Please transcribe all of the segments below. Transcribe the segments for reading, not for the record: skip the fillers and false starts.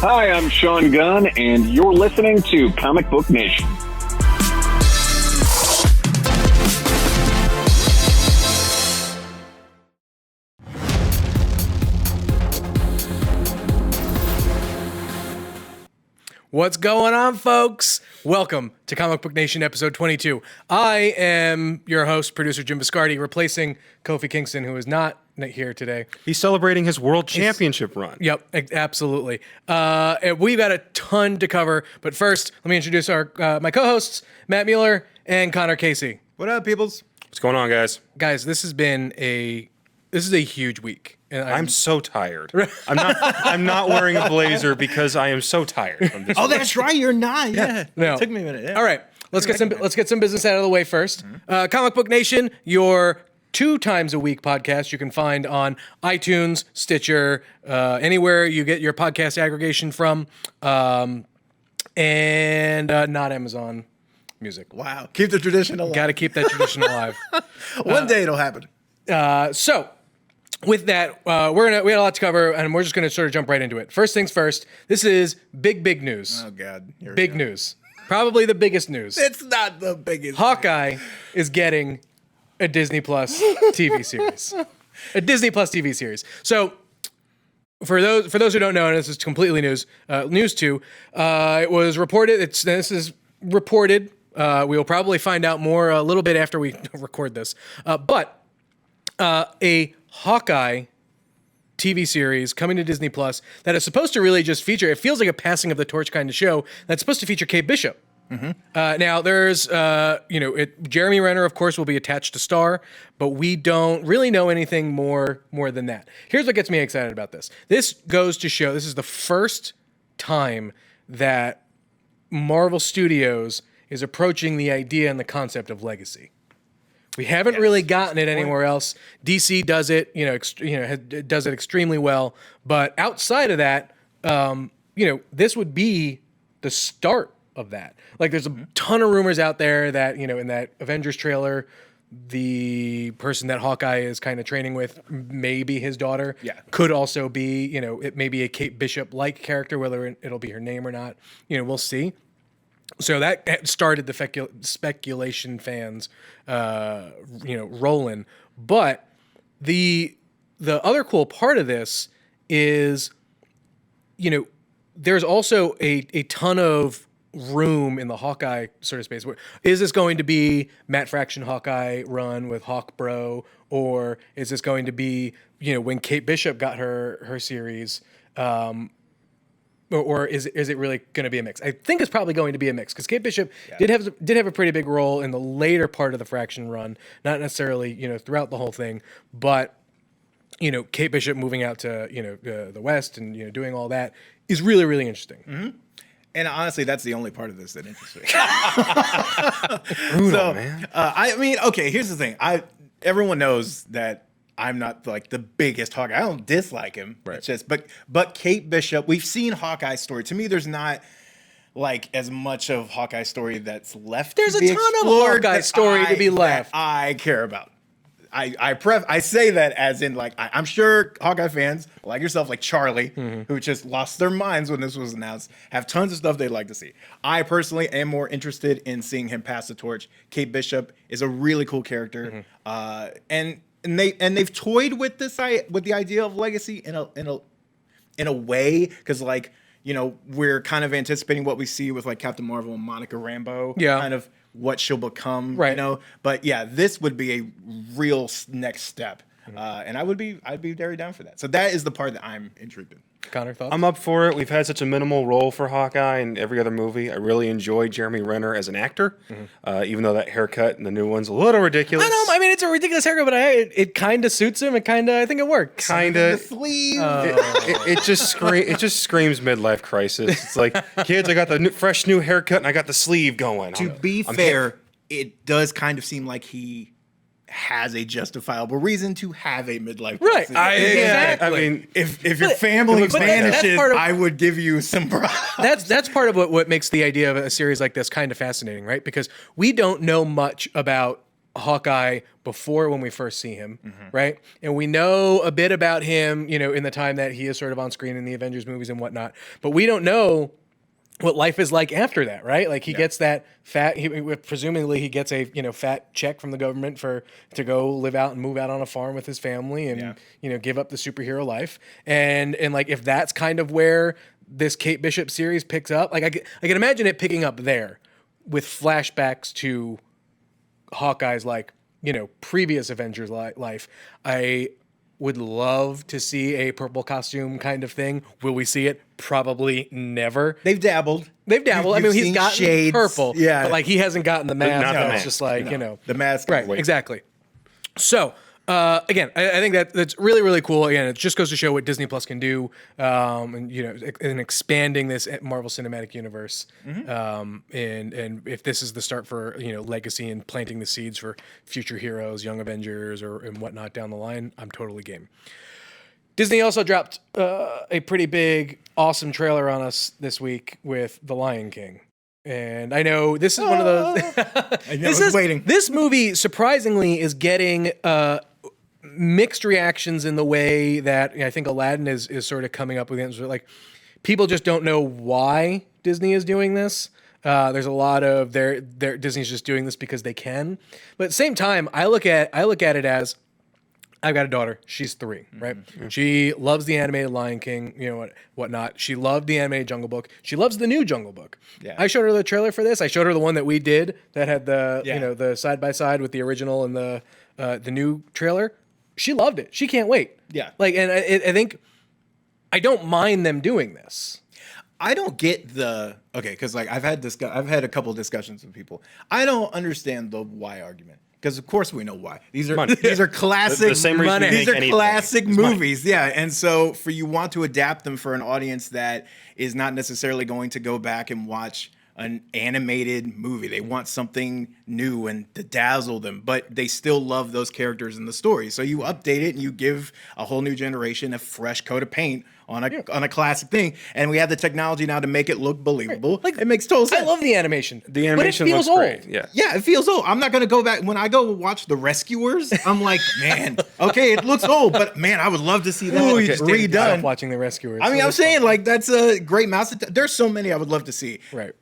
Hi, I'm Sean Gunn, and you're listening to ComicBook Nation. What's going on, folks? Welcome to Comic Book Nation, episode 22. I am your host, producer Jim Viscardi, replacing Kofi Kingston, who is not here today. He's celebrating his world championship run. Yep, absolutely. And we've got a ton to cover, but first, let me introduce my co-hosts, Matt Mueller and Connor Casey. What up, peoples? What's going on, guys? Guys, this is a huge week. And I'm so tired. I'm not wearing a blazer because I am so tired from this. Oh, that's right. You're not. Yeah. No. It took me a minute. Yeah. All right. Let's get some business out of the way first. Comic Book Nation, your 2 times a week podcast you can find on iTunes, Stitcher, anywhere you get your podcast aggregation from, and not Amazon Music. Wow. Keep the tradition alive. Got to keep that tradition alive. One day it'll happen. So, with that, we had a lot to cover, and we're just going to sort of jump right into it. First things first, this is big news. Oh, God. Big news. Probably the biggest news. It's not the biggest. Hawkeye is getting a Disney Plus TV series. A Disney Plus TV series. So, for those who don't know, and this is completely news to, it was reported, this is reported, we will probably find out more a little bit after we record this, but a Hawkeye TV series coming to Disney Plus that is supposed to really just feature, it feels like a passing of the torch kind of show, that's supposed to feature Kate Bishop. Now there's, Jeremy Renner, of course, will be attached to star, but we don't really know anything more than that. Here's what gets me excited about this. This goes to show, this is the first time that Marvel Studios is approaching the idea and the concept of legacy. We haven't really gotten it anywhere else. DC does it, does it extremely well. But outside of that, this would be the start of that. Like, there's a ton of rumors out there that, in that Avengers trailer, the person that Hawkeye is kind of training with may be his daughter. Yeah. Could also be, it may be a Kate Bishop-like character, whether it'll be her name or not. We'll see. So that started the speculation fans, rolling. But the other cool part of this is, there's also a ton of room in the Hawkeye sort of space. Is this going to be Matt Fraction Hawkeye run with Hawk Bro, or is this going to be, when Kate Bishop got her series? Or is it really going to be a mix? I think it's probably going to be a mix because Kate Bishop did have a pretty big role in the later part of the Fraction run, not necessarily throughout the whole thing, but Kate Bishop moving out to the West and doing all that is really, really interesting. Mm-hmm. And honestly, that's the only part of this that interests me. Brutal, man. I mean, okay, here's the thing. Everyone knows that I'm not like the biggest Hawkeye. I don't dislike him. Right. It's just, but Kate Bishop, we've seen Hawkeye's story. To me, there's not like as much of Hawkeye's story that's left. There's to a be ton of explored Hawkeye story to be left. That I care about. I say that as in like I'm sure Hawkeye fans like yourself, like Charlie, who just lost their minds when this was announced, have tons of stuff they'd like to see. I personally am more interested in seeing him pass the torch. Kate Bishop is a really cool character, and they've toyed with the idea of legacy in a way because we're kind of anticipating what we see with like Captain Marvel and Monica Rambeau, kind of what she'll become, right? But yeah, this would be a real next step, and I'd be very down for that. So that is the part that I'm intrigued in. Connor, thoughts? I'm up for it. We've had such a minimal role for Hawkeye in every other movie. I really enjoyed Jeremy Renner as an actor, even though that haircut in the new one's a little ridiculous. I don't know. I mean, it's a ridiculous haircut, but it kind of suits him. It kind of, I think it works. Kind The of. sleeve. It just screams midlife crisis. It's like, kids, I got the fresh new haircut and I got the sleeve going. To be fair, it does kind of seem like he has a justifiable reason to have a midlife Right. crisis. Exactly. I mean, If your family but vanishes, that's part of- I would give you some props. That's part of what makes the idea of a series like this kind of fascinating, right? Because we don't know much about Hawkeye before when we first see him, right? And we know a bit about him, in the time that he is sort of on screen in the Avengers movies and whatnot. But we don't know what life is like after that, right? Like he gets that fat. Presumably he gets a fat check from the government to go live out and move out on a farm with his family and give up the superhero life. And like if that's kind of where this Kate Bishop series picks up, like I can imagine it picking up there with flashbacks to Hawkeye's previous Avengers life. I would love to see a purple costume kind of thing. Will we see it? Probably never. They've dabbled. I mean, he's seen gotten shades. purple, Yeah. but he hasn't gotten the mask. Not the It's mask. just the mask. right? Wait. Exactly. So again, I think that's really, really cool. Again, it just goes to show what Disney Plus can do, and in expanding this Marvel Cinematic Universe. And if this is the start for legacy and planting the seeds for future heroes, young Avengers, and whatnot down the line, I'm totally game. Disney also dropped a pretty big, awesome trailer on us this week with The Lion King. And I know this is one of those. I was waiting. This movie, surprisingly, is getting mixed reactions in the way that I think Aladdin is sort of coming up with it. Like, people just don't know why Disney is doing this. There's a lot of Disney's just doing this because they can. But at the same time, I look at it as, I've got a daughter. She's 3, right? She loves the animated Lion King, whatnot. She loved the animated Jungle Book. She loves the new Jungle Book. Yeah. I showed her the trailer for this. I showed her the one that we did that had the the side by side with the original and the new trailer. She loved it. She can't wait. Yeah. And I think I don't mind them doing this. I don't get because I've had a couple of discussions with people. I don't understand the why argument. Because of course we know why. These are Money. these are classic. The same reason you these make are anything. classic It's money. movies, yeah. And so for you want to adapt them for an audience that is not necessarily going to go back and watch an animated movie. They want something new and to dazzle them, but they still love those characters in the story. So you update it and you give a whole new generation a fresh coat of paint on a classic thing. And we have the technology now to make it look believable. Like, it makes total sense. I love the animation. The animation but it feels looks great. old. Yeah. Yeah, it feels old. I'm not gonna go back when I go watch The Rescuers. I'm like, man, okay, it looks old, but man, I would love to see that Stop redone. watching The Rescuers. I mean, I'm saying like that's a great mouse. There's so many I would love to see. Right.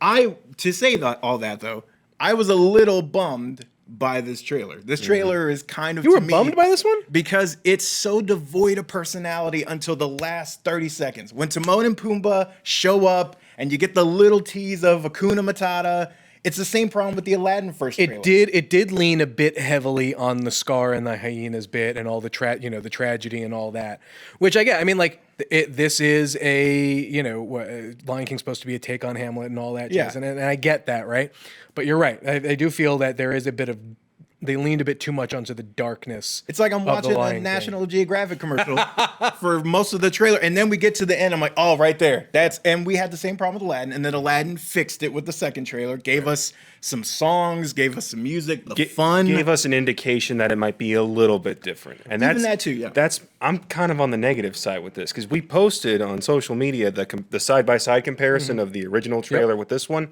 To say all that though, I was a little bummed by this trailer. This trailer is kind of You were to me, bummed by this one? because it's so devoid of personality until the last 30 seconds when Timon and Pumbaa show up and you get the little tease of Hakuna Matata. It's the same problem with the Aladdin first trailer. It did lean a bit heavily on the Scar and the hyenas bit and all the the tragedy and all that, which I get. I mean, like this is Lion King's supposed to be a take on Hamlet and all that jazz, and I get that, right? But you're right. I do feel that there is a bit of they leaned a bit too much onto the darkness. It's like I'm watching a National Geographic commercial for most of the trailer, and then we get to the end. I'm like, oh, right there. And we had the same problem with Aladdin, and then Aladdin fixed it with the second trailer, gave us some songs, gave us some music, fun. Gave us an indication that it might be a little bit different. And Even that too, yeah. I'm kind of on the negative side with this because we posted on social media the side-by-side comparison of the original trailer with this one.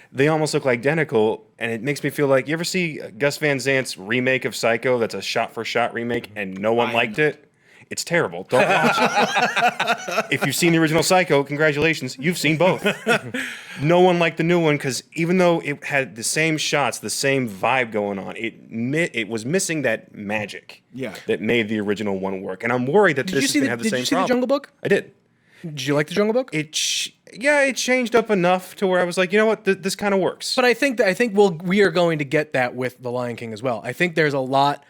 They almost look identical, and it makes me feel like, you ever see Gus Van Sant's remake of Psycho that's a shot-for-shot remake and no one liked it? It's terrible. Don't watch it. If you've seen the original Psycho, congratulations, you've seen both. No one liked the new one because even though it had the same shots, the same vibe going on, it was missing that magic that made the original one work. And I'm worried that this is going to have the same problem. Did you see the Jungle Book? I did. Did you like the Jungle Book? It changed up enough to where I was like, you know what, this kind of works. But I think we are going to get that with The Lion King as well. I think there's a lot.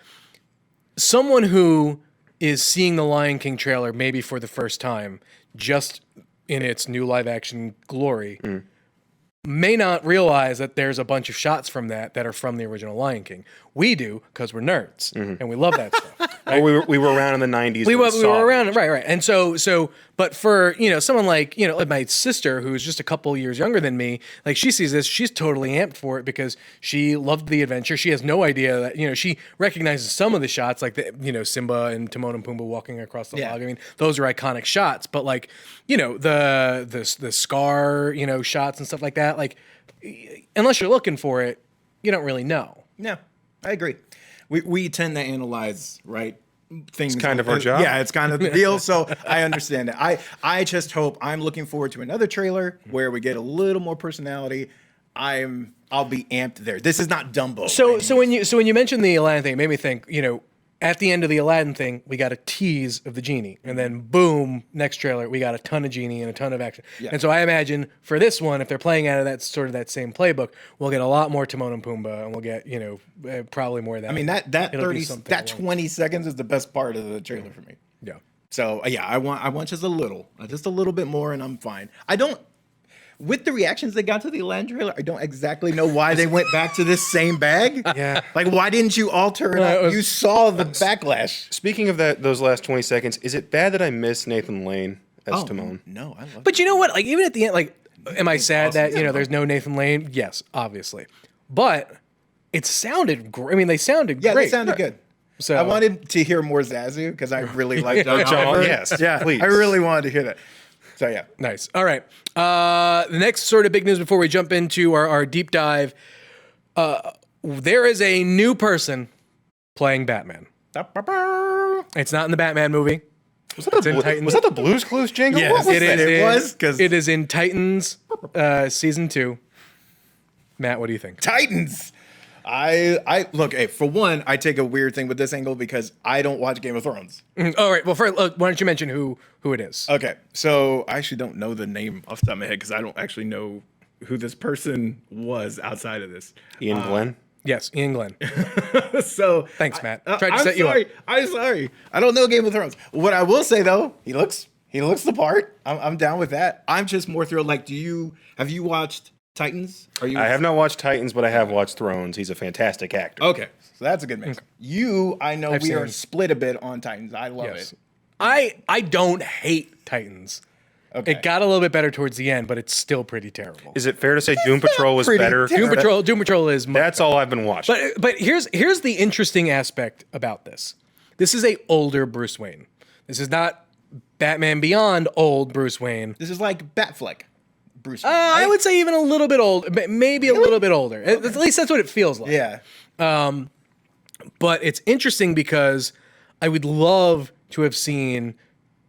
Someone who is seeing the Lion King trailer maybe for the first time just in its new live action glory, may not realize that there's a bunch of shots from that are from the original Lion King. We do because we're nerds and we love that stuff. Well, we were around in the 90s. We were around, right. And so, but for, someone like, like my sister, who's just a couple years younger than me, like she sees this, she's totally amped for it because she loved the adventure. She has no idea that, she recognizes some of the shots, like the, Simba and Timon and Pumbaa walking across the log. I mean, those are iconic shots, but like, the Scar, shots and stuff like that, like, unless you're looking for it, you don't really know. Yeah, I agree. We tend to analyze, right? Things. It's kind of our job. Yeah, it's kind of the deal. So I understand it. I just hope, I'm looking forward to another trailer where we get a little more personality. I'll be amped there. This is not Dumbo. So when you mentioned the Aladdin thing, it made me think, at the end of the Aladdin thing, we got a tease of the genie, and then boom, next trailer, we got a ton of genie and a ton of action. Yeah. And so I imagine for this one, if they're playing out of that sort of that same playbook, we'll get a lot more Timon and Pumbaa, and we'll get probably more of that. I mean, that 20 seconds is the best part of the trailer for me. Yeah. So I want just a little bit more, and I'm fine. With the reactions they got to the Aladdin trailer, I don't exactly know why they went back to this same bag. Yeah. Like, why didn't you alter it? You saw the backlash. Speaking of those last 20 seconds, is it bad that I miss Nathan Lane as Timon? No, I love it. But you know what? Like, even at the end, like, am I sad that, there's no Nathan Lane? Yes, obviously. But it sounded great. I mean, they sounded great. Yeah, they sounded good. So I wanted to hear more Zazu because I really liked John. Yes, yeah, please. I really wanted to hear that. So yeah, nice. All right. The next sort of big news before we jump into our deep dive, there is a new person playing Batman. It's not in the Batman movie. Was that the Blue's Clues jingle? Yes, it was because it is in Titans season 2. Matt, what do you think? Titans. I look. Hey, for one, I take a weird thing with this angle because I don't watch Game of Thrones. All right. Well, first, why don't you mention who it is? Okay, so I actually don't know the name off the top of my head because I don't actually know who this person was outside of this. Ian Glenn. Yes, Ian Glenn. So thanks, Matt. Tried to I'm set you up. I'm sorry. I don't know Game of Thrones. What I will say though, he looks the part. I'm down with that. I'm just more thrilled. Like, have you watched Titans? I have not watched Titans, but I have watched Thrones. He's a fantastic actor. Okay, so that's a good mix. I know we are split a bit on Titans. I love it. I don't hate Titans. Okay. It got a little bit better towards the end, but it's still pretty terrible. Is it fair to say Doom Patrol was better? Doom Patrol is much That's all I've been watching. But here's the interesting aspect about this. This is a older Bruce Wayne. This is not Batman Beyond old Bruce Wayne. This is like Batfleck. Bruce Wayne, right? I would say even a little bit old, maybe a little bit older. At least that's what it feels like. Yeah. But it's interesting because I would love to have seen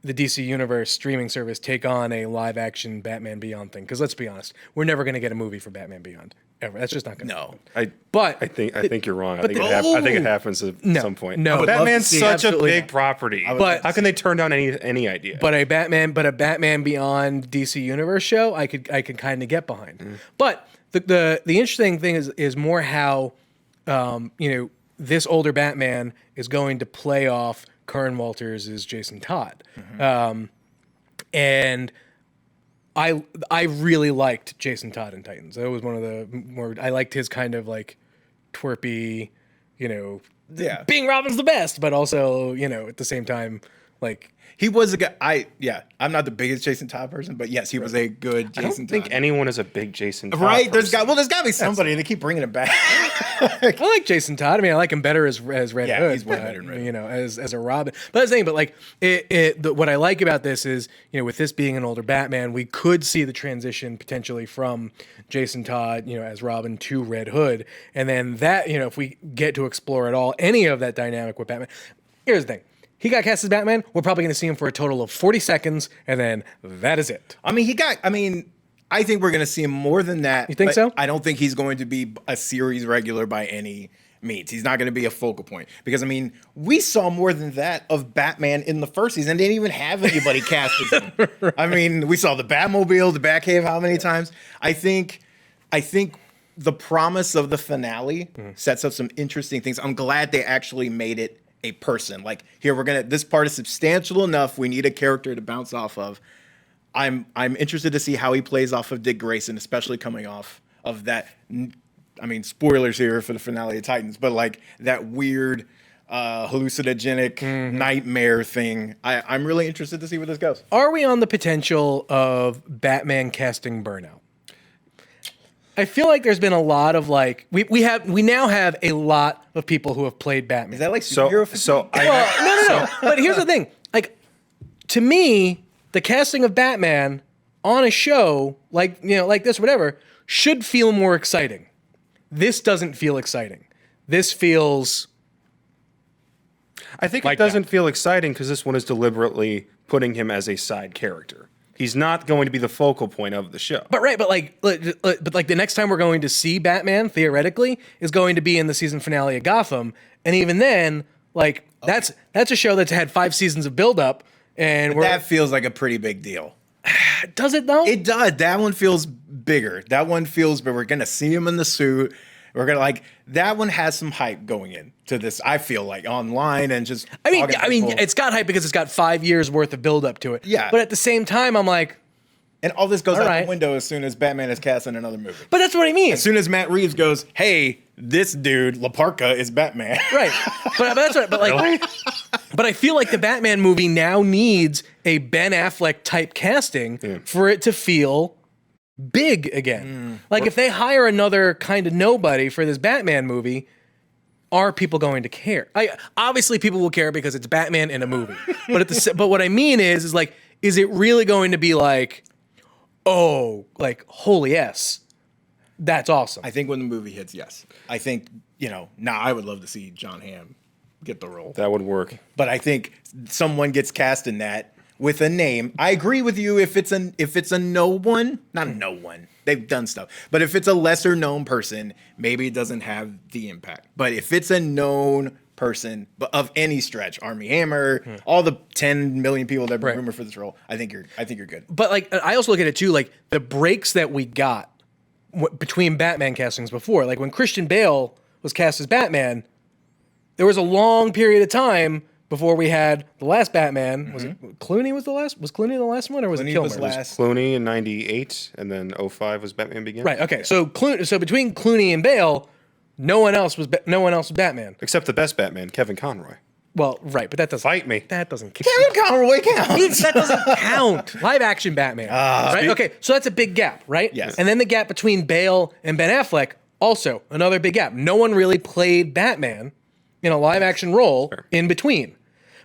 the DC Universe streaming service take on a live action Batman Beyond thing. Because let's be honest, we're never going to get a movie for Batman Beyond ever. That's just not going to happen. I think you're wrong. I think it happens at some point. No, Batman's such a absolutely big not. property. But how can they turn down any idea? But a Batman Beyond DC Universe show, I could kind of get behind. But the interesting thing is more how this older Batman is going to play off Karen Walters' Jason Todd. And I really liked Jason Todd in Titans. That was one of the more, I liked his kind of like twerpy, being Robin's the best, but also, at the same time, like, he was a guy. I'm not the biggest Jason Todd person, but yes, he was a good Jason I don't think Todd. anyone is a big Jason Todd Right? person. There's got to be somebody. They keep bringing it back. I like Jason Todd. I mean, I like him better as Red Hood. He's way better than Red Hood. As a Robin. But that's the thing. But like, what I like about this is, with this being an older Batman, we could see the transition potentially from Jason Todd, as Robin to Red Hood, and then that, if we get to explore at all any of that dynamic with Batman. Here's the thing. He got cast as Batman. We're probably going to see him for a total of 40 seconds, and then that is it. I think we're going to see him more than that. You think so? I don't think he's going to be a series regular by any means. He's not going to be a focal point. Because, we saw more than that of Batman in the first season. They didn't even have anybody cast as him. Right. We saw the Batmobile, the Batcave how many times? I think the promise of the finale sets up some interesting things. I'm glad they actually made it a person. Like, here, this part is substantial enough. We need a character to bounce off of. I'm interested to see how he plays off of Dick Grayson, especially coming off of that. I mean, spoilers here for the finale of Titans, but like that weird hallucinogenic nightmare thing. I'm really interested to see where this goes. Are we on the potential of Batman casting burnout? I feel like there's been a lot of like we now have a lot of people who have played Batman. Is that like superhero fatigue? No. But here's the thing. Like, to me, the casting of Batman on a show like this, whatever, should feel more exciting. This doesn't feel exciting. This feels. I think like it doesn't that. feel exciting because this one is deliberately putting him as a side character. He's not going to be the focal point of the show. But the next time we're going to see Batman, theoretically, is going to be in the season finale of Gotham, and even then, like that's a show that's had 5 seasons of buildup, and that feels like a pretty big deal. Does it though? It does. That one feels bigger. That one feels, but we're gonna see him in the suit. We're gonna like that one has some hype going into this. I feel like online and just. I mean, people. it's got hype because it's got 5 years worth of buildup to it. Yeah. But at the same time, I'm like, and all this goes all out right. the window as soon as Batman is cast in another movie. but that's what I mean. As soon as Matt Reeves goes, hey, this dude Laparca is Batman. Right. But that's what. But like, but I feel like the Batman movie now needs a Ben Affleck type casting for it to feel big again. Like if they hire another kind of nobody for this Batman movie, are people going to care? Obviously people will care because it's Batman in a movie. But what I mean is like, is it really going to be like, oh, like holy yes, that's awesome? I think when the movie hits, yes. I think now I would love to see John Hamm get the role. That would work. But I think someone gets cast in that with a name. I agree with you if it's a no one, not a no one. They've done stuff. But if it's a lesser known person, maybe it doesn't have the impact. But if it's a known person but of any stretch, Armie Hammer, all the 10 million people that have been rumored for this role, I think you're good. But like, I also look at it too, like the breaks that we got between Batman castings before, like when Christian Bale was cast as Batman, there was a long period of time before we had the last Batman. Was it Clooney was the last? Was Clooney the last one, or was it Clooney Kilmer? was last. Clooney in '98, and then '05 was Batman Begins. Right. Okay. So between Clooney and Bale, no one else was Batman. Except the best Batman, Kevin Conroy. Well, right, but that doesn't Fight me. That doesn't count. Kevin Conroy counts. That doesn't count. Live action Batman. Right? Okay, so that's a big gap, right? Yes. And then the gap between Bale and Ben Affleck, also another big gap. No one really played Batman in a live action role in between.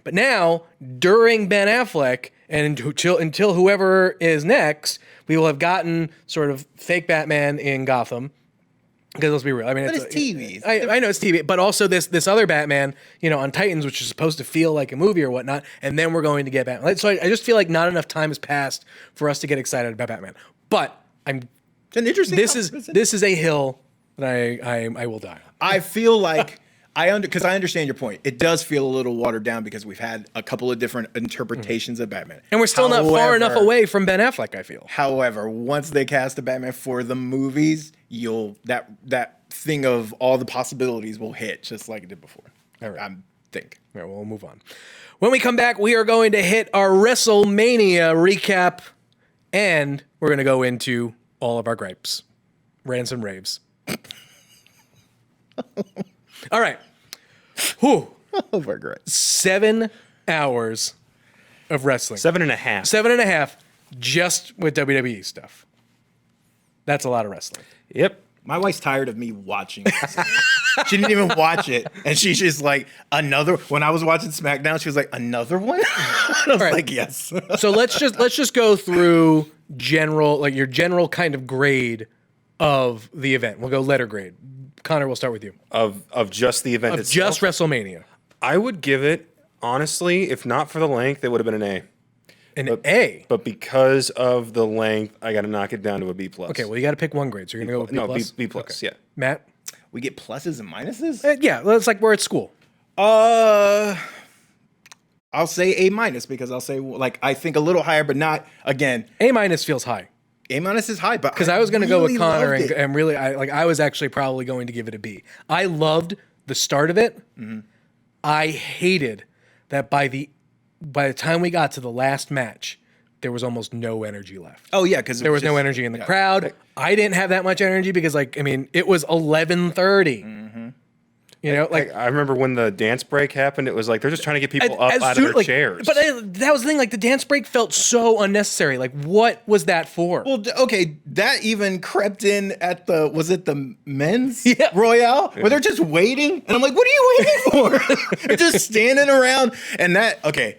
But now, during Ben Affleck and until whoever is next, we will have gotten sort of fake Batman in Gotham. Because let's be real. I mean, But it's TV. I know it's TV, but also this other Batman, on Titans, which is supposed to feel like a movie or whatnot, and then we're going to get Batman. So I just feel like not enough time has passed for us to get excited about Batman. But It's an interesting. this is a hill that I will die on. I feel like because I understand your point. It does feel a little watered down because we've had a couple of different interpretations of Batman, And we're still not far enough away from Ben Affleck, I feel. However, once they cast a Batman for the movies, that thing of all the possibilities will hit just like it did before. All right. I think. All right, well, we'll move on. When we come back, we are going to hit our WrestleMania recap, and we're going to go into all of our gripes, rants and raves. All right. Whew. Over great. 7 hours of wrestling. 7.5. 7.5 just with WWE stuff. That's a lot of wrestling. Yep. My wife's tired of me watching this. She didn't even watch it. And she's just like, another. When I was watching SmackDown, she was like, another one? I was right. like, yes. So let's just go through your general kind of grade of the event. We'll go letter grade. Connor, we'll start with you. Of just the event Of itself. just WrestleMania. I would give it, honestly, if not for the length, it would have been an A. An A. But because of the length, I got to knock it down to a B+. Okay, well, you got to pick one grade. So you're going to go with B+? B+, yeah. Matt? We get pluses and minuses? Yeah, well, it's like we're at school. I'll say A- because I'll say, I think a little higher, but not, again, A- feels high. A- is high, but Because I was going to go with really Connor loved it. and really, I was actually probably going to give it a B. I loved the start of it. Mm-hmm. I hated that by the time we got to the last match, there was almost no energy left. Oh yeah, because There was no energy in the crowd. I didn't have that much energy because, like, I mean, it was 11:30. You know, like I remember when the dance break happened, it was like they're just trying to get people up out of their chairs. But that was the thing. Like, the dance break felt so unnecessary. Like, what was that for? Well, okay, that even crept in at the men's Yeah. Royale where they're just waiting, and I'm like, what are you waiting for? They're just standing around, and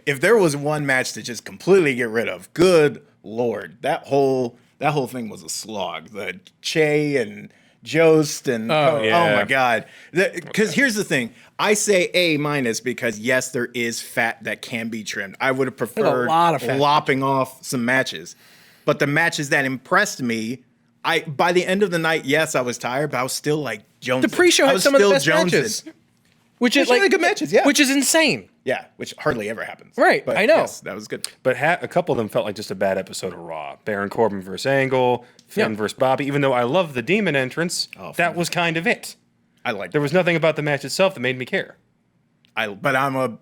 if there was one match to just completely get rid of, good Lord, that whole thing was a slog. The Che and Jost and oh my God. Because here's the thing. I say A- because yes, there is fat that can be trimmed. I would have preferred a lot of fat lopping off some matches. But the matches that impressed me, by the end of the night, yes, I was tired, but I was still like jonesing. The pre-show had some of the best matches. Which is like good matches, yeah. Which is insane. Yeah, which hardly ever happens. Right, But I know. yes, that was good. But a couple of them felt like just a bad episode of Raw. Baron Corbin versus Angle, Finn versus Bobby. Even though I love the Demon entrance, that was kind of it. I like There was nothing about the match itself that made me care. but I'm a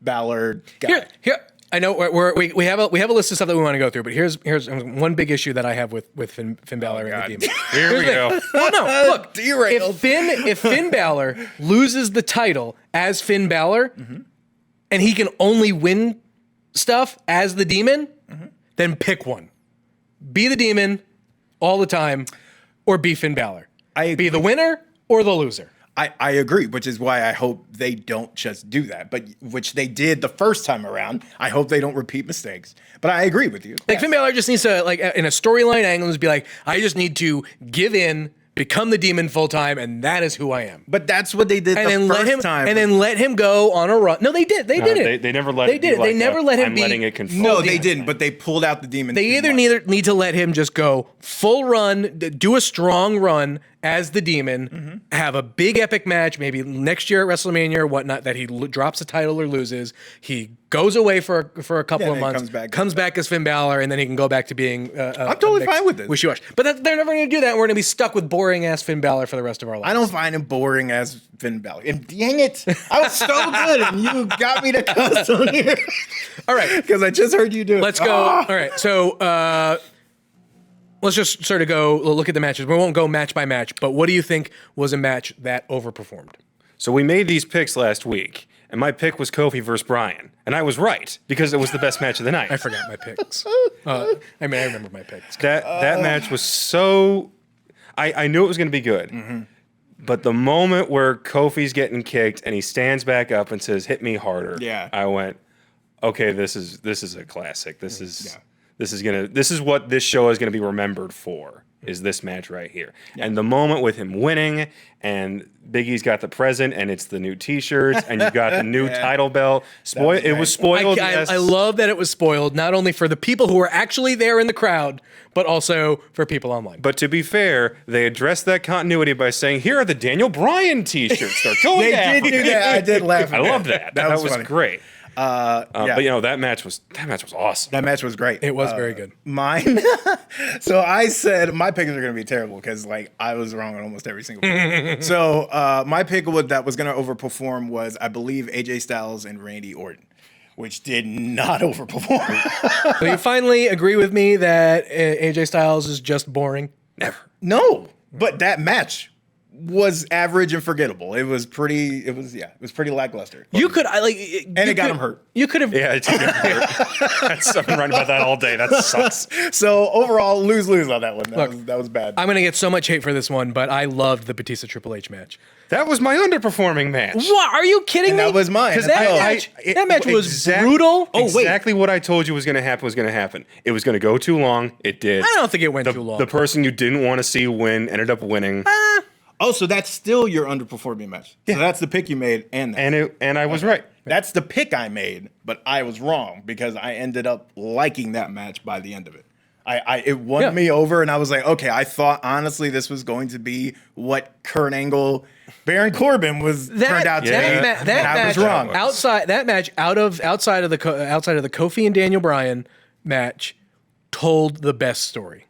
Balor guy. Here. I know we have a list of stuff that we want to go through, but here's one big issue that I have with Finn Balor and the Demon. Here we go. Well, no, look, Derailed. if Finn Balor loses the title as Finn Balor, and he can only win stuff as the Demon, then pick one. Be the Demon all the time, or be Finn Balor. Be the winner or the loser. I agree, which is why I hope they don't just do that, but which they did the first time around. I hope they don't repeat mistakes. But I agree with you. Like, Finn Balor just needs to, like, in a storyline angle, just be like, I just need to give in, become the Demon full time, and that is who I am. But that's what they did the first time. And then let him go on a run. No, they did. They did it. They never let They it did be it. They like never let him I'm be. letting it control. No, they didn't, but they pulled out the Demon. They either need to let him just go full run, do a strong run as the Demon, have a big epic match, maybe next year at WrestleMania or whatnot, that he drops the title or loses. He goes away for a couple of months, comes back as Finn Balor, and then he can go back to being I'm totally fine with this. Wishy-washy. But they're never going to do that, and we're going to be stuck with boring-ass Finn Balor for the rest of our lives. I don't find him boring as Finn Balor. And dang it, I was so good, and you got me to cuss on here. All right. Because I just heard you do it. Let's go. All right. So let's just sort of go look at the matches. We won't go match by match, but what do you think was a match that overperformed? So we made these picks last week, and my pick was Kofi versus Bryan. And I was right, because it was the best match of the night. I forgot my picks. I remember my picks. That match was so... I knew it was going to be good. But the moment where Kofi's getting kicked and he stands back up and says, "Hit me harder," I went, okay, this is a classic. This is what this show is gonna be remembered for, is this match right here. And the moment with him winning, and Big E's got the present, and it's the new T-shirts, and you got the new title belt. It was spoiled. I love that it was spoiled, not only for the people who were actually there in the crowd, but also for people online. But to be fair, they addressed that continuity by saying, "Here are the Daniel Bryan T-shirts." They're going They down. did do that. I did laugh. I love that. That was funny. great. But that match was awesome. That match was great. It was very good. Mine. So I said my picks are going to be terrible because I was wrong on almost every single pick. So my pick that was going to overperform was, I believe, AJ Styles and Randy Orton, which did not overperform. So you finally agree with me that AJ Styles is just boring? Never. No, but that match was average and forgettable. It was pretty lackluster. You could, it got him hurt. You could have. Yeah, it did get hurt. I've been writing about that all day. That sucks. So overall, lose on that one. That was bad. I'm gonna get so much hate for this one, but I loved the Batista Triple H match. That was my underperforming match. What? Are you kidding me? That was mine. Because that match was brutal. Exactly what I told you was going to happen was going to happen. It was going to go too long. It did. I don't think it went too long. The person you didn't want to see win ended up winning. Oh, so that's still your underperforming match. Yeah. So that's the pick you made, and I was right. That's the pick I made, but I was wrong because I ended up liking that match by the end of it. It won me over, and I was like, okay, I thought honestly this was going to be what Kurt Angle, Baron Corbin turned out to be. That match was wrong. Outside of the Kofi and Daniel Bryan match, told the best story.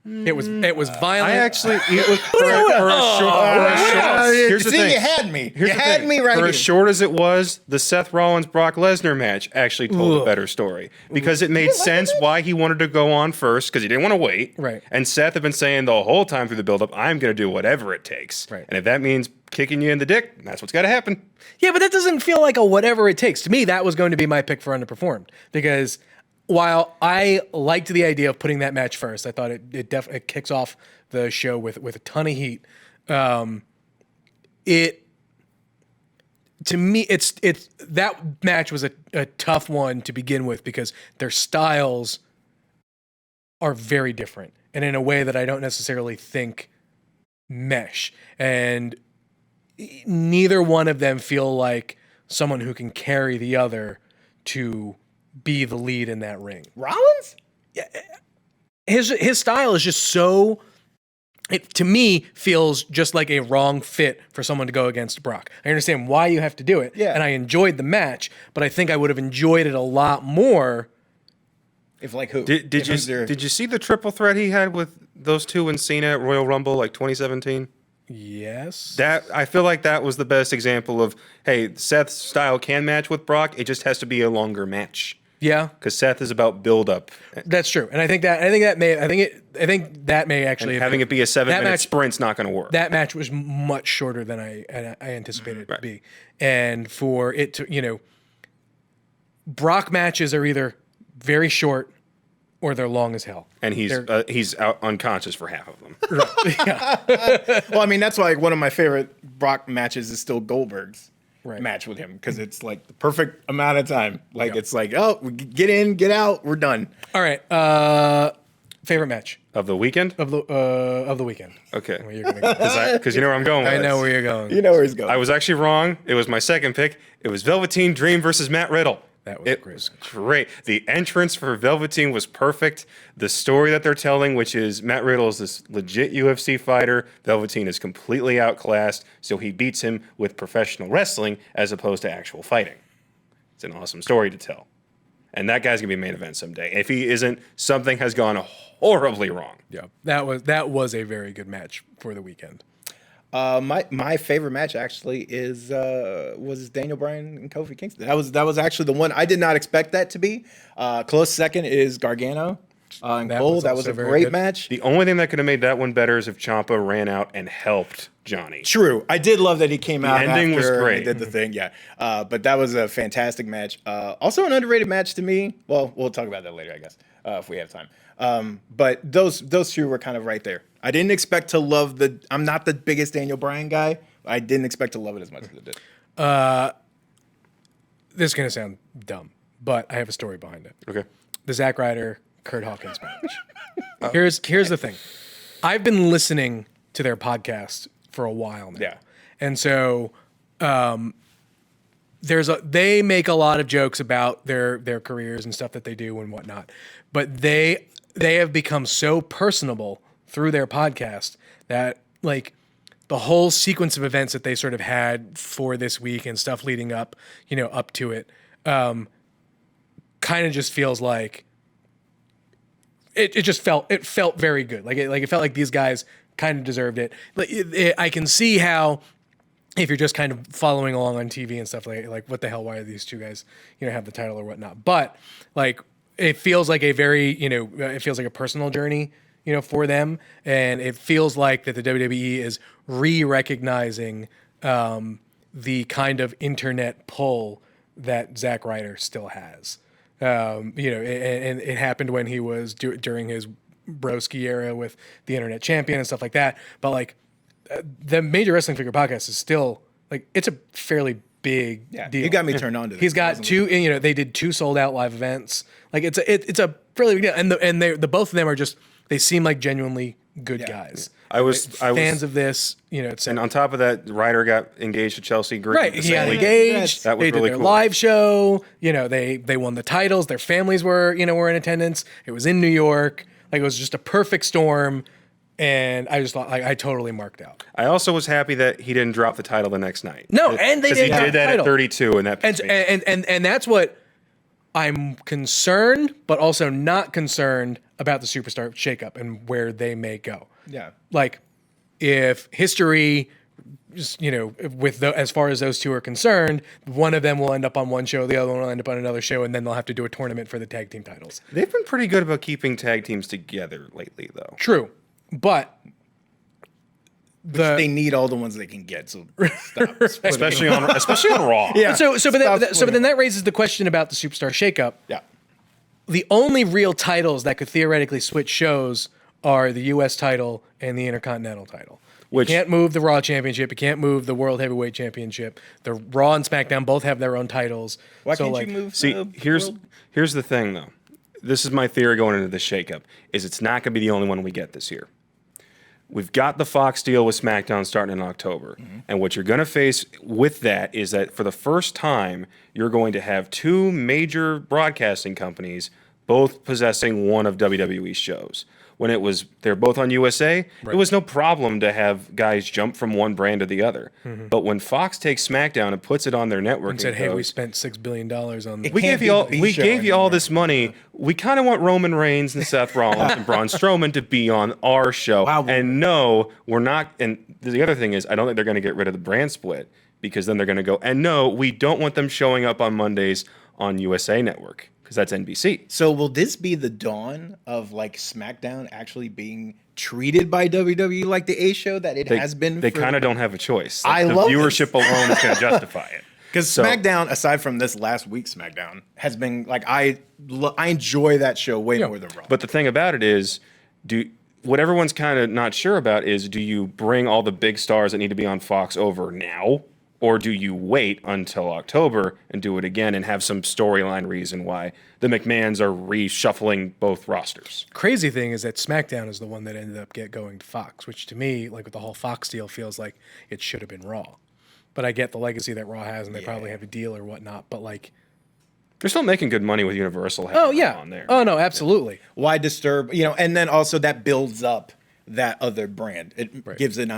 It was violent. I actually it was for a short. Here's the thing. You had me. Here's You the had thing. me right For here. as short as it was, the Seth Rollins Brock Lesnar match actually told a better story because it made sense why he wanted to go on first because he didn't want to wait. Right. And Seth had been saying the whole time through the build-up, "I'm going to do whatever it takes." Right. And if that means kicking you in the dick, that's what's got to happen. Yeah, but that doesn't feel like a whatever it takes. To me, that was going to be my pick for underperformed because while I liked the idea of putting that match first, I thought it definitely kicks off the show with a ton of heat. To me, it's that match was a tough one to begin with because their styles are very different and in a way that I don't necessarily think mesh. And neither one of them feel like someone who can carry the other to be the lead in that ring. Rollins? His style is just so, it to me feels just like a wrong fit for someone to go against Brock. I understand why you have to do it, Yeah. and I enjoyed the match, but I think I would have enjoyed it a lot more. If like who? Did If you who's there- did you see the triple threat he had with those two in Cena at Royal Rumble like 2017? Yes. That I feel like that was the best example of hey, Seth's style can match with Brock. It just has to be a longer match Yeah, because Seth is about build up. that's true, and I think that may actually have Having been- it be a 7-minute match- sprint's not going to work. that match was much shorter than I anticipated it to be. And for it to, Brock matches are either very short or they're long as hell. And he's out unconscious for half of them. Well, I mean, that's why one of my favorite Brock matches is still Goldberg's match with him because it's like the perfect amount of time. Like it's like, oh, we get in, get out, we're done. All right. Favorite match Of the weekend? of the weekend. Okay. Where you're gonna go. Because you know where I'm going with I know this. where you're going. You know where he's going. I was actually wrong. It was my second pick. It was Velveteen Dream versus Matt Riddle. That was It great. was great. The entrance for Velveteen was perfect. The story that they're telling, which is Matt Riddle is this legit UFC fighter. Velveteen is completely outclassed, so he beats him with professional wrestling as opposed to actual fighting. It's an awesome story to tell. And that guy's going to be main event someday. If he isn't, something has gone horribly wrong. Yeah, that was a very good match for the weekend. My favorite match actually was Daniel Bryan and Kofi Kingston. That was actually the one I did not expect that to be. Close second is Gargano and Cole. was That was also a very great good. match. The only thing that could have made that one better is if Ciampa ran out and helped Johnny. True. I did love that he came out ending was after and great. did the thing. Yeah. But that was a fantastic match. Also an underrated match to me. Well, we'll talk about that later, I guess, if we have time. But those two were kind of right there. I didn't expect to love I'm not the biggest Daniel Bryan guy. I didn't expect to love it as much as I did. This is gonna sound dumb, but I have a story behind it. Okay. The Zack Ryder Kurt Hawkins match. Here's the thing. I've been listening to their podcast for a while now. Yeah. And so they make a lot of jokes about their careers and stuff that they do and whatnot. But they have become so personable through their podcast that like the whole sequence of events that they sort of had for this week and stuff leading up, up to it, kind of just feels like it felt very good. It felt like these guys kind of deserved it. I can see how if you're just kind of following along on TV and stuff like what the hell, why are these two guys, have the title or whatnot? But like, it feels like a very, it feels like a personal journey, for them. And it feels like that the WWE is re-recognizing the kind of internet pull that Zack Ryder still has. And it happened when he was during his Broski era with the Internet Champion and stuff like that. But like the Major Wrestling Figure Podcast is still like it's a fairly big deal. You got me turned on to this. He's got two. They did 2 sold out live events. Like it's a fairly big deal. And the both of them are just they seem like genuinely good guys. I was Fans of this. It's And on top of that, Ryder got engaged to Chelsea Green. right. the He same got week. engaged. That was They did really their cool. live show. They won the titles. Their families were in attendance. It was in New York. Like it was just a perfect storm. And I just thought I totally marked out. I also was happy that he didn't drop the title the next night. No, and they because he didn't drop did the that title. at 32, and that pissed me. And that's what I'm concerned, but also not concerned about the superstar shakeup and where they may go. Yeah. Like, if history, as far as those two are concerned, one of them will end up on one show, the other one will end up on another show, and then they'll have to do a tournament for the tag team titles. They've been pretty good about keeping tag teams together lately, though. True, but They need all the ones they can get. So stop. Especially on Raw. Yeah. But then that raises the question about the superstar shakeup. Yeah. The only real titles that could theoretically switch shows are the U.S. title and the Intercontinental title. You can't move the Raw Championship. You can't move the World Heavyweight Championship. The Raw and SmackDown both have their own titles. Why can't you move? See, here's the thing, though. This is my theory going into this shakeup: is it's not going to be the only one we get this year. We've got the Fox deal with SmackDown starting in October. And what you're going to face with that is that for the first time, you're going to have two major broadcasting companies both possessing one of WWE's shows. When they're both on USA, it was no problem to have guys jump from one brand to the other. But when Fox takes SmackDown and puts it on their network and said, "Hey, we spent $6 billion on we gave you all this money. We kind of want Roman Reigns and Seth Rollins and Braun Strowman to be on our show." Wow. And no, we're not. And the other thing is, I don't think they're going to get rid of the brand split, because then they're going to go, and no, we don't want them showing up on Mondays on USA Network, because that's NBC. So will this be the dawn of like SmackDown actually being treated by WWE like the A show that it has been? They kind of don't have a choice. I the love viewership alone is going to justify it. Because SmackDown, aside from this last week's SmackDown, has been like I enjoy that show way more than Raw. But the thing about it is, what everyone's kind of not sure about is, do you bring all the big stars that need to be on Fox over now? Or do you wait until October and do it again and have some storyline reason why the McMahons are reshuffling both rosters? Crazy thing is that SmackDown is the one that ended up going to Fox, which to me, like with the whole Fox deal, feels like it should have been Raw. But I get the legacy that Raw has, and they probably have a deal or whatnot. But like, they're still making good money with Universal. On there. Oh no, absolutely. Why disturb? And then also that builds up that other brand. It gives it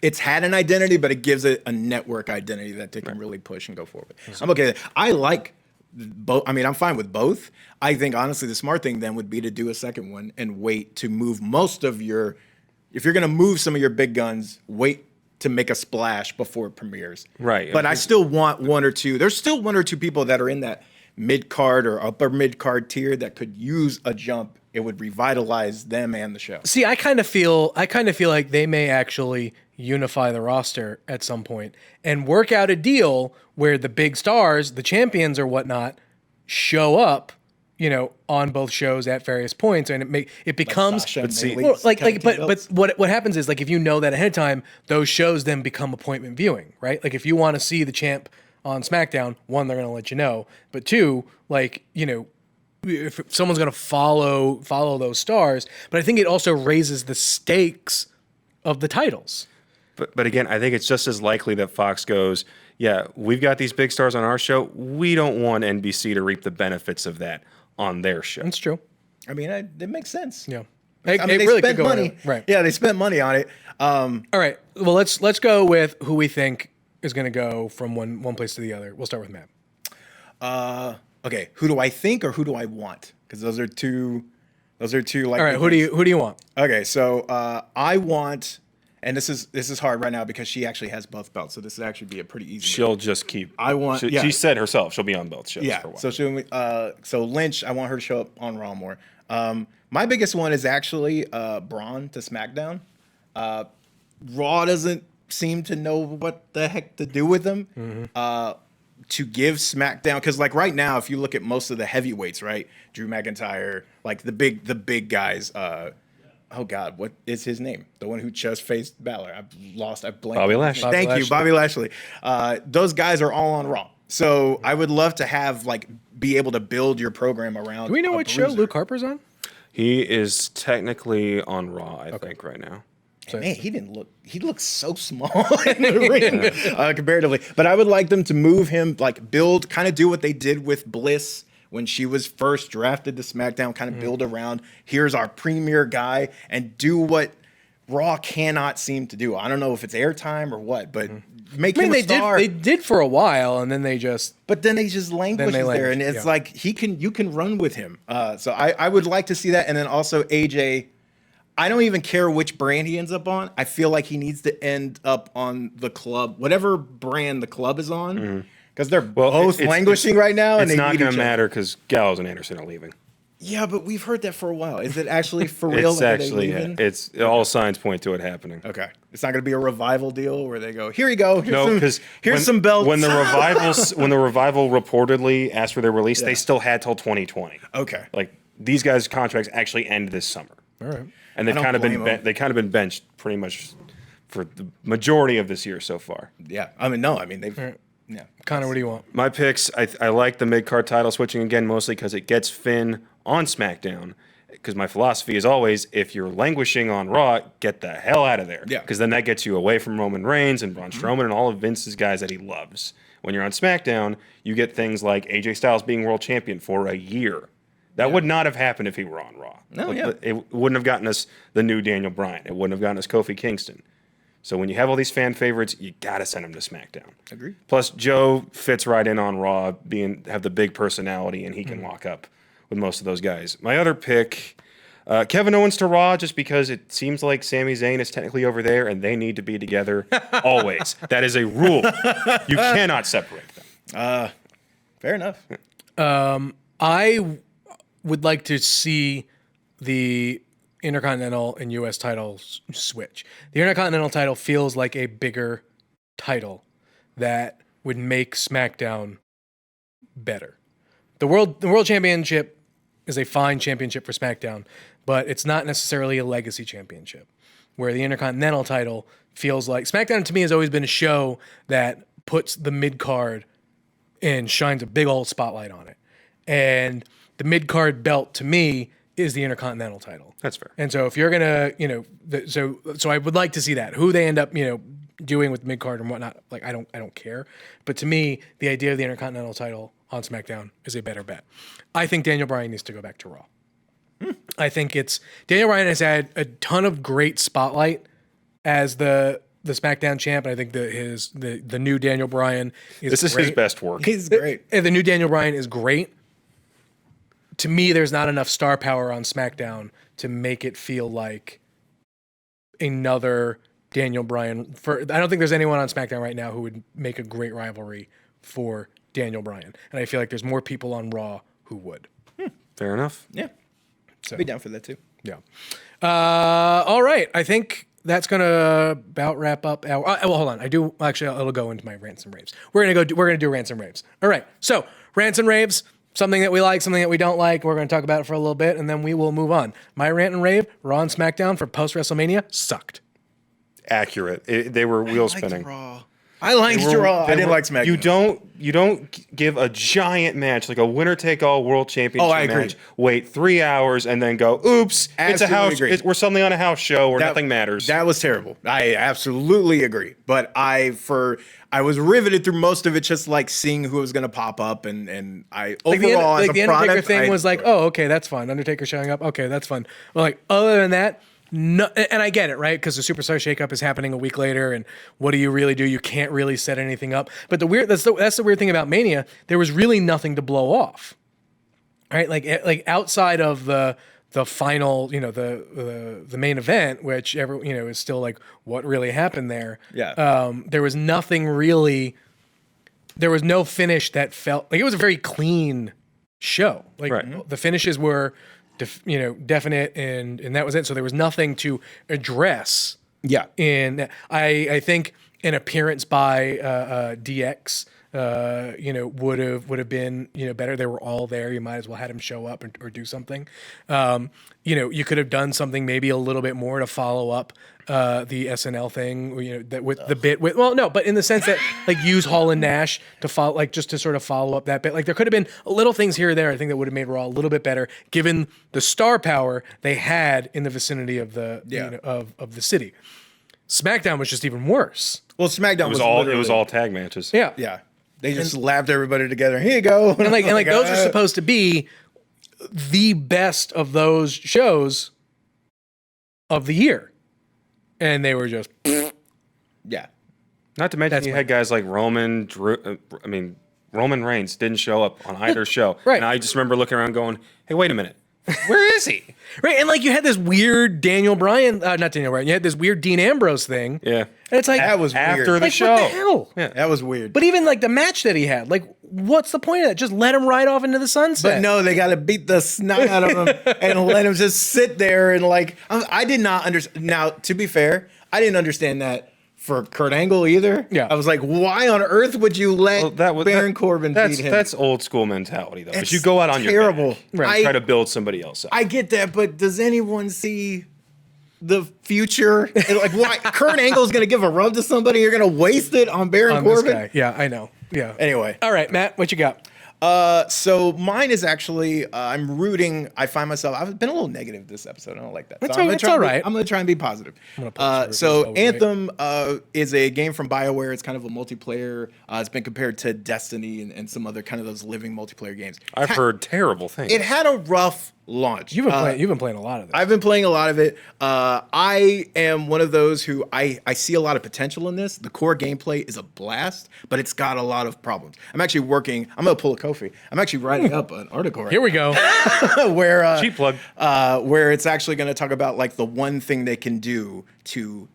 it's had an identity, but it gives it a network identity that they can really push and go forward. I'm okay with it. I like both. I mean, I'm fine with both. I think honestly the smart thing then would be to do a second one and wait to move most of your, if you're going to move some of your big guns, wait to make a splash before it premieres. Right. But I still want one or two. There's still one or two people that are in that mid-card or upper mid-card tier that could use a jump. It would revitalize them and the show. See, I kind of feel like they may actually unify the roster at some point and work out a deal where the big stars, the champions or whatnot, show up, on both shows at various points, and it becomes. But what happens is, like, if you know that ahead of time, those shows then become appointment viewing, right? Like, if you want to see the champ on SmackDown, one, they're going to let you know, but two, like, if someone's going to follow those stars, but I think it also raises the stakes of the titles. But again, I think it's just as likely that Fox goes, yeah, we've got these big stars on our show. We don't want NBC to reap the benefits of that on their show. That's true. I mean, it makes sense. Yeah. They really spent could go money. right. Yeah, they spent money on it. All right. Well, let's go with who we think is going to go from one place to the other. We'll start with Matt. Okay, who do I think or who do I want? Because those are two. Like. All right, who do you want? Okay, so I want, and this is hard right now because she actually has both belts, so this would actually be a pretty easy. She'll just keep. She said herself she'll be on both shows. Yeah. For a while. So Lynch, I want her to show up on Raw more. My biggest one is actually Braun to SmackDown. Raw doesn't seem to know what the heck to do with him. Mm-hmm. To give SmackDown, because like right now, if you look at most of the heavyweights, right, Drew McIntyre, like the big guys. Oh God, what is his name? The one who just faced Balor. I've blanked. Bobby Lashley. Thank you, Bobby Lashley. Those guys are all on Raw. So I would love to have be able to build your program around. Do we know what show Luke Harper's on? He is technically on Raw, I think, right now. So, man, he looks so small in the ring comparatively. But I would like them to move him, kind of do what they did with Bliss when she was first drafted to SmackDown, kind of build around, here's our premier guy, and do what Raw cannot seem to do. I don't know if it's airtime or what, but make him a they star. did for a while, and then they just languishes there, and it's like you can run with him. So I would like to see that, and then also AJ. I don't even care which brand he ends up on. I feel like he needs to end up on the club, whatever brand the club is on, because they're both languishing right now. It's and not going to matter because Gallows and Anderson are leaving. Yeah, but we've heard that for a while. Is it actually for real? It's actually, all signs point to it happening. Okay. It's not going to be a revival deal where they go, here you go. Here's some belts. When the revival reportedly asked for their release, they still had till 2020. Okay. Like these guys' contracts actually end this summer. All right. And they've kind of been benched pretty much for the majority of this year so far. Yeah. They've yeah. Connor, what do you want? My picks, I like the mid-card title switching again, mostly because it gets Finn on SmackDown. Because my philosophy is always, if you're languishing on Raw, get the hell out of there. Yeah. Because then that gets you away from Roman Reigns and Braun Strowman and all of Vince's guys that he loves. When you're on SmackDown, you get things like AJ Styles being world champion for a year. That would not have happened if he were on Raw. No, It wouldn't have gotten us the new Daniel Bryan. It wouldn't have gotten us Kofi Kingston. So when you have all these fan favorites, you got to send them to SmackDown. Agreed. Plus, Joe fits right in on Raw, have the big personality, and he can lock up with most of those guys. My other pick, Kevin Owens to Raw, just because it seems like Sami Zayn is technically over there, and they need to be together always. That is a rule. You cannot separate them. Fair enough. I would like to see the Intercontinental and U.S. titles switch. The Intercontinental title feels like a bigger title that would make SmackDown better. The World Championship is a fine championship for SmackDown, but it's not necessarily a legacy championship. Where the Intercontinental title feels like SmackDown to me has always been a show that puts the mid card and shines a big old spotlight on it. And the mid card belt to me is the Intercontinental title. That's fair. And so if you're gonna, so I would like to see that. Who they end up, doing with mid card and whatnot, like I don't care. But to me, the idea of the Intercontinental title on SmackDown is a better bet. I think Daniel Bryan needs to go back to Raw. I think Daniel Bryan has had a ton of great spotlight as the SmackDown champ. I think the new Daniel Bryan is This is great. his best work. He's great. The new Daniel Bryan is great. To me, there's not enough star power on SmackDown to make it feel like another Daniel Bryan. I don't think there's anyone on SmackDown right now who would make a great rivalry for Daniel Bryan. And I feel like there's more people on Raw who would. Fair enough. Yeah. So, I'd be down for that too. yeah. All right. I think that's gonna about wrap up our. Well, hold on. It'll go into my rants and raves. We're gonna do rants and raves. All right. So rants and raves. Something that we like, something that we don't like. We're going to talk about it for a little bit, and then we will move on. My rant and rave, Raw and SmackDown for post-WrestleMania, sucked. Accurate. They were wheel spinning. I liked Raw. I didn't like SmackDown. You don't give a giant match like a winner-take-all world championship I agree. match. Wait 3 hours and then go, oops! It's a house. Agree. We're suddenly on a house show where nothing matters. That was terrible. I absolutely agree. But I was riveted through most of it, just like seeing who was going to pop up, and I overall as a the Undertaker product, thing was like, oh, okay, that's fun. Undertaker showing up, okay, that's fun. But like other than that. No, and I get it, right? Because the Superstar Shakeup is happening a week later, and what do you really do? You can't really set anything up. But that's the weird thing about Mania. There was really nothing to blow off, right? Like outside of the final, the main event, which is still like what really happened there. Yeah. There was nothing really. There was no finish that felt like it was a very clean show. Like the finishes were. Definite, and that was it. So there was nothing to address. Yeah. In I think an appearance by DX, would have been better. They were all there. You might as well had him show up or do something. You could have done something maybe a little bit more to follow up the SNL thing. That with the bit with but in the sense that like use Hall and Nash to follow, like just to sort of follow up that bit. Like there could have been little things here or there. I think that would have made Raw a little bit better given the star power they had in the vicinity of the of the city. SmackDown was just even worse. Well, SmackDown it was all tag matches. Yeah. Yeah. They just slapped everybody together. Here you go. And like those are supposed to be the best of those shows of the year. and they were just Yeah. Not to mention you had guys like Roman Reigns didn't show up on either show. Right. And I just remember looking around going, hey, wait a minute. Where is he? right. And like you had this weird Daniel Bryan, not Daniel Bryan. You had this weird Dean Ambrose thing. Yeah. And it's like That was After weird. the like, show. what the hell? Yeah. That was weird. But even like the match that he had, like, what's the point of that? Just let him ride off into the sunset. But no, they got to beat the snot out of him and let him just sit there and like. I did not understand. Now, to be fair, I didn't understand that for Kurt Angle either. Yeah. I was like, why on earth would you let Baron Corbin beat him? That's old school mentality, though. But It's you go out on terrible. your back and try to build somebody else up. I get that, but does anyone see the future? And, like, why Kurt Angle's going to give a rub to somebody? You're going to waste it on Baron on this Corbin? guy. Yeah, I know. Yeah. Anyway. All right, Matt, what you got? So mine is actually I'm rooting. I find myself. I've been a little negative this episode. I don't like that. That's so I'm all- gonna it's try all and be- right. I'm gonna try and be positive. gonna post So your reviews Anthem is a game from BioWare. It's kind of a multiplayer. It's been compared to Destiny and some other kind of those living multiplayer games. I've heard terrible things. It had a rough launch. You've been playing a lot of this. I've been playing a lot of it. I am one of those who I see a lot of potential in this. The core gameplay is a blast, but it's got a lot of problems. I'm actually working. I'm gonna pull a Kofi. I'm actually writing up an article right Here we go. now where Cheap plug. where it's actually going to talk about like the one thing they can do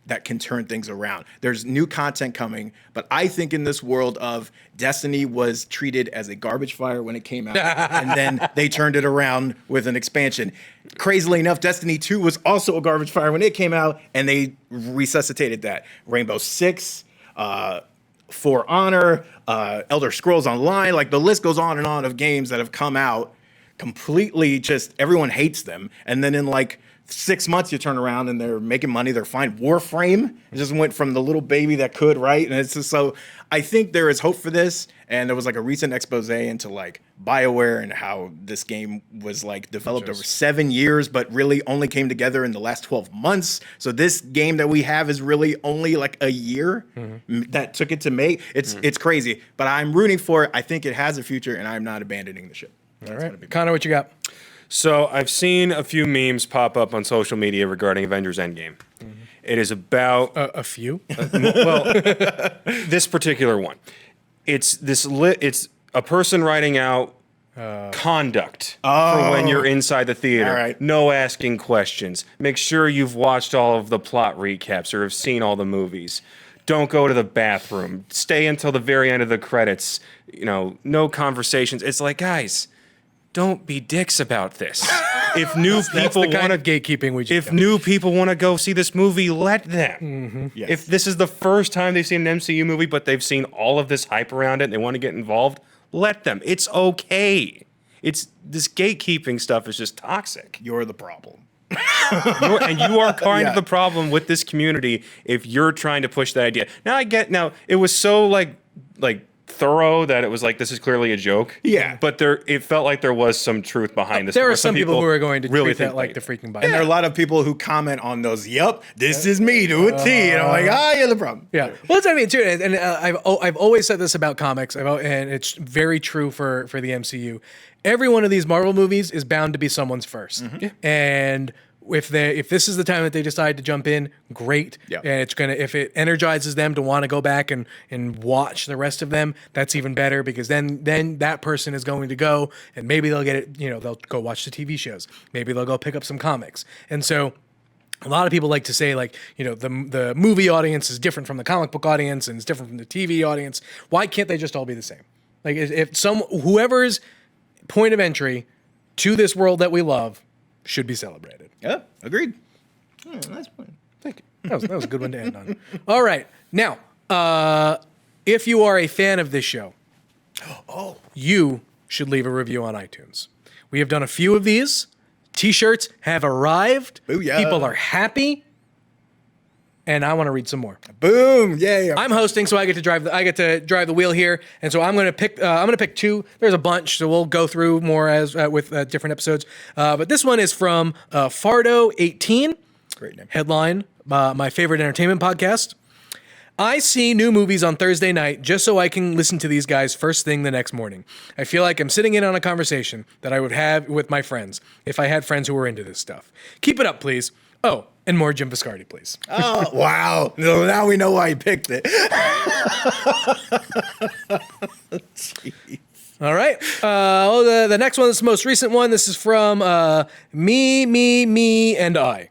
that can turn things around. There's new content coming, but I think in this world of Destiny was treated as a garbage fire when it came out, and then they turned it around with an expansion. Crazily enough, Destiny 2 was also a garbage fire when it came out, and they resuscitated that. Rainbow Six, For Honor, Elder Scrolls Online, like the list goes on and on of games that have come out completely just everyone hates them. And then in like 6 months, you turn around and they're making money. They're fine. Warframe, it just went from the little baby that could, right? And it's just so I think there is hope for this. And there was like a recent expose into like BioWare and how this game was like developed over 7 years, but really only came together in the last 12 months. So this game that we have is really only like a year that took it to make. It's crazy, but I'm rooting for it. I think it has a future, and I'm not abandoning the ship. All right. Connor, what you got? So I've seen a few memes pop up on social media regarding Avengers Endgame. It is about A few. this particular one. It's a person writing out conduct for when you're inside the theater. All right. No asking questions. Make sure you've watched all of the plot recaps or have seen all the movies. Don't go to the bathroom. Stay until the very end of the credits. No conversations. It's like, guys, don't be dicks about this. If new That's people the kind want of gatekeeping we just if got. new people want to go see this movie, let them. Yes. If this is the first time they've seen an MCU movie, but they've seen all of this hype around it and they want to get involved, let them. It's okay. It's this gatekeeping stuff is just toxic. You're the problem. And you are kind Yeah. of the problem with this community if you're trying to push that idea. Now it was so like thorough that it was like this is clearly a joke. Yeah. But it felt like there was some truth behind this. There where are some people who are going to really treat that think like the freaking Bible. And there are a lot of people who comment on those. Yup, this is me to a T. And I'm like, you're the problem. Yeah, well, that's too. And I've always said this about comics, and it's very true for the MCU. Every one of these Marvel movies is bound to be someone's first, and if this is the time that they decide to jump in, great. Yeah. And if it energizes them to want to go back and watch the rest of them, that's even better because then that person is going to go and maybe they'll get it. They'll go watch the TV shows. Maybe they'll go pick up some comics, and so. A lot of people like to say, the movie audience is different from the comic book audience and it's different from the TV audience. Why can't they just all be the same? Like, if whoever's point of entry to this world that we love should be celebrated. Yeah, agreed. Nice point. Thank you. That was a good one to end on. All right. Now, if you are a fan of this show, you should leave a review on iTunes. We have done a few of these. T-shirts have arrived. Booyah. People are happy. And I want to read some more. Boom. Yeah. I'm hosting, so I get to drive the wheel here, and so I'm gonna pick two. There's a bunch, so we'll go through more as with different episodes. But this one is from Fardo18. Great name. Headline: my favorite entertainment podcast. I see new movies on Thursday night just so I can listen to these guys first thing the next morning. I feel like I'm sitting in on a conversation that I would have with my friends if I had friends who were into this stuff. Keep it up, please. Oh, and more Jim Viscardi, please. Oh, wow. No, now we know why he picked it. Jeez. All right. The next one is the most recent one. This is from Me, and I.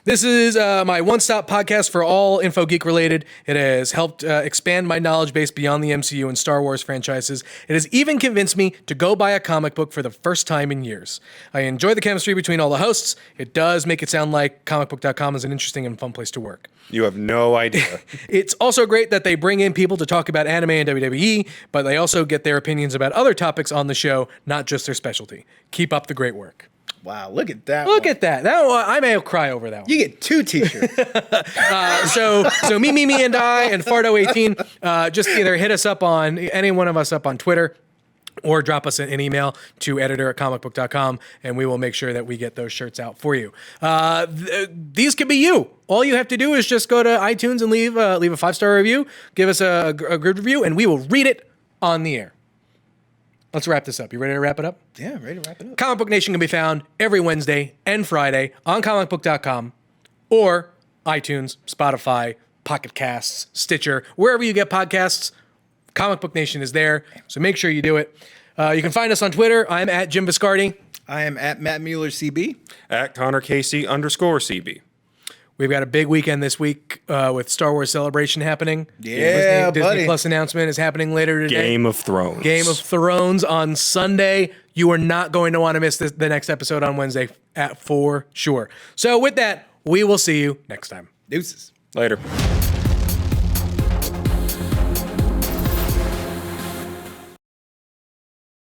This is my one-stop podcast for all Info Geek related. It has helped expand my knowledge base beyond the MCU and Star Wars franchises. It has even convinced me to go buy a comic book for the first time in years. I enjoy the chemistry between all the hosts. It does make it sound like Comicbook.com is an interesting and fun place to work. You have no idea. It's also great that they bring in people to talk about anime and WWE, but they also get their opinions about other topics on the show, not just their specialty. Keep up the great work. Wow, look at that. Look at that. That one, I may cry over that one. You get 2 t-shirts. So me, and I, and Fardo18, just either hit us up on, any one of us up on Twitter, or drop us an email to editor@comicbook.com, and we will make sure that we get those shirts out for you. These could be you. All you have to do is just go to iTunes and leave a 5-star review, give us a good review, and we will read it on the air. Let's wrap this up. You ready to wrap it up? Yeah, ready to wrap it up. Comic Book Nation can be found every Wednesday and Friday on comicbook.com or iTunes, Spotify, Pocket Casts, Stitcher, wherever you get podcasts. Comic Book Nation is there, so make sure you do it. You can find us on Twitter. I'm at Jim Viscardi. I am at Matt Mueller CB. At ConnorCasey_CB. We've got a big weekend this week with Star Wars Celebration happening. Yeah, Disney buddy. Plus announcement is happening later today. Game of Thrones. Game of Thrones on Sunday. You are not going to want to miss the next episode on Wednesday for sure. So with that, we will see you next time. Deuces. Later.